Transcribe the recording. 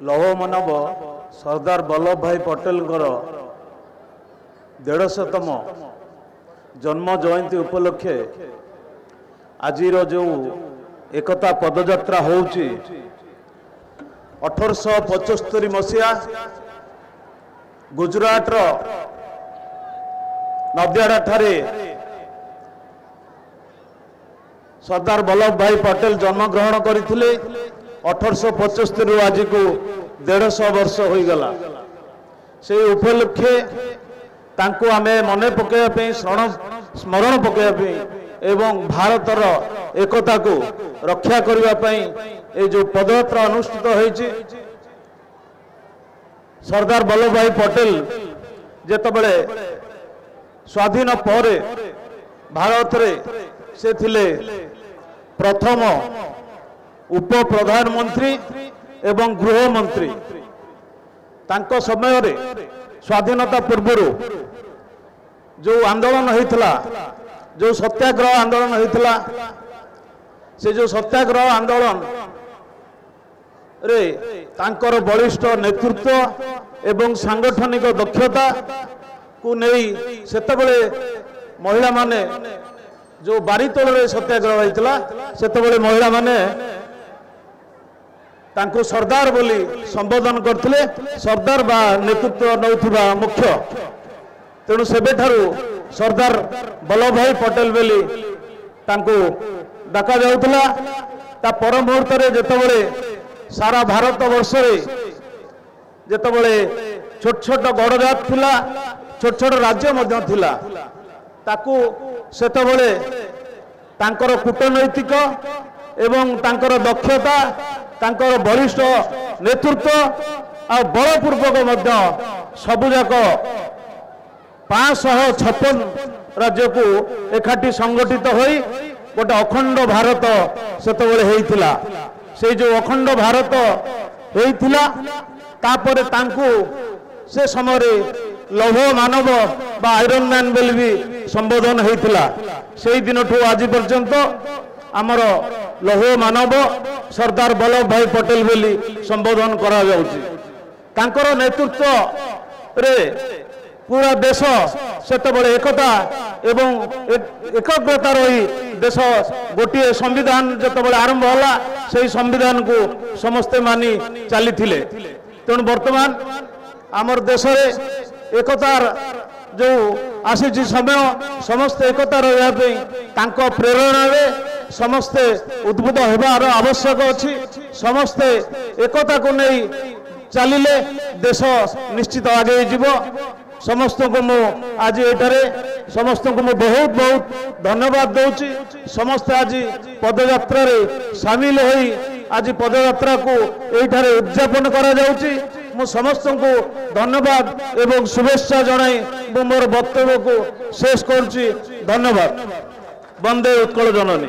लौह मानव सरदार वल्लभ भाई पटेल 150तम जन्म जयंती उपलक्षे आज जो एकता पदयात्रा होउची 1875 मसीहा गुजरात नदियाडा ठारे सरदार वल्लभ भाई पटेल जन्म ग्रहण करथिले। 1875 आज को 150 वर्ष हो गला। से उपलक्षे तांको आमे मने पकेया स्मरण पकेया एवं भारतर एकता को रक्षा करने ये जो पदयात्रा अनुष्ठित होइछि। सरदार वल्लभ भाई पटेल जेतबेले स्वाधीन परे भारत रे से थिले प्रथम उप प्रधानमंत्री एवं गृह मंत्री। तांको समय रे स्वाधीनता पूर्व जो आंदोलन होइतला, जो सत्याग्रह आंदोलन होइतला, से जो सत्याग्रह आंदोलन रे तांकर बलिष्ठ नेतृत्व एवं सांगठनिक दक्षता को नहीं सेतबेले महिला माने जो बारीतोल रे सत्याग्रह होइतला सेतबेले महिला माने तांको सरदार बोली संबोधन करथिले। सरदार बा नेतृत्व नौथिबा मुख्य। तेणु सेबेठारु सरदार वल्लभ भाई पटेल बोली तांको डाका जाउतला। ता पर मुहूर्त रे जेतबेले सारा भारत वर्ष रे जेतबेले छोट छोट गणजात थिला, छोट छोट राज्य मध्य थिला, ताकू सेतबेले तांकर कूटनैतिक एवं तांकर दक्षता, तांकर बलिष्ठ नेतृत्व आ बलपूर्वक मध्य सबुजाक 556 राज्य को एकाठी संगठित होई गोटे अखंड भारत सेतबेले हेइथिला। से जो अखंड भारत हेइथिला तापरे तांकू से समय लौह मानव बा आयरन मैन बोली भी संबोधन होइथिला। से दिन ठू आज पर्यंत आमर लौह मानव सरदार वल्लभ भाई पटेल बोली संबोधन करा जाउची। तांकर नेतृत्व रे पूरा देश सेतबेले एकता एवं एकाग्रता रही देश गोटे संविधान जेतबेले आरंभ होला से संविधान को समस्ते मानी चली थिले। तेणु वर्तमान आमर देश रे एकतार जो आसी समय समस्त एकता रहा प्रेरणा रे समस्ते उद्बुद्ध होबार आवश्यक अच्छी। समस्ते एकता को नहीं चलिले देश निश्चित आगे जीव। समस्त को मु आज एठारे समस्त को मु बहुत बहुत धन्यवाद दूची। समस्त आज पदयात्रा रे शामिल होई आज पदयात्रा को एठारे उद्यापन करा जाउची। मु समस्त को धन्यवाद एवं शुभेच्छा जनाई मोर वक्तव्य को शेष करुच्ची। धन्यवाद। वंदे उत्कल जननी।